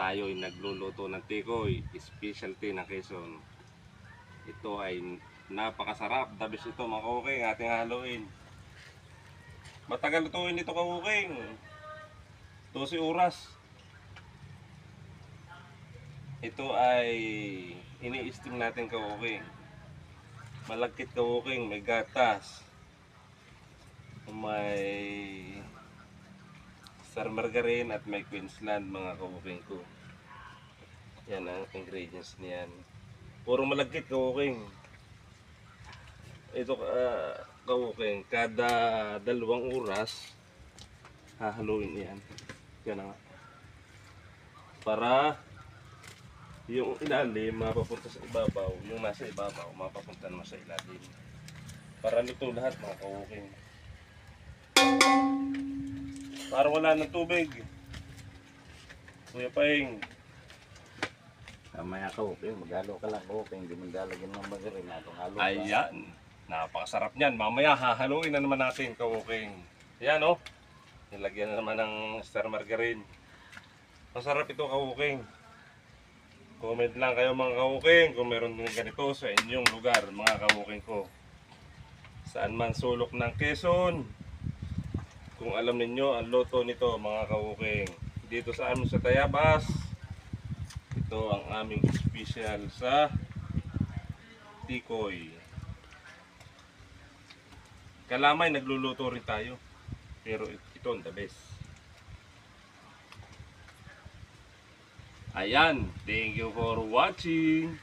tayo ay nagluluto ng tikoy, specialty ng Quezon. Ito ay napakasarap, the best ito mga kauking, ating haluin. Matagal lutuin ito kauking, 12 oras. Ito ay ini-steam natin kauking. Malagkit kauking, may gatas, may star margarine at may Queensland mga kauking ko. Yan ang ingredients niyan. Puro malagkit kauking. Ito kauking, kada 2 oras hahaluin yan. Yan nga. Para yung ilalim mapapunta sa ibabaw, yung nasa ibabaw mapapunta naman sa ilalim. Para luto lahat mga kauking. Para wala ng tubig. Kuya Paing. Mamaya ka, okay, maghalo ka lang, okay, hindi mo lalagyan ng margarine, halo-halo ka. Ayan. Napakasarap niyan. Mamaya hahaluin na naman natin kauking. Yan oh. Nilagyan na naman ng star margarine. Masarap ito kauking. Comment lang kayo mga kauking kung meron din ganito sa inyong lugar mga kauking ko. Saan man sulok ng Quezon. Kung alam ninyo ang luto nito mga kauking. Dito sa amin sa Tayabas. Ito ang aming special sa tikoy. Kalamay nagluluto rin tayo. Pero ito ang the best. Ayan, thank you for watching.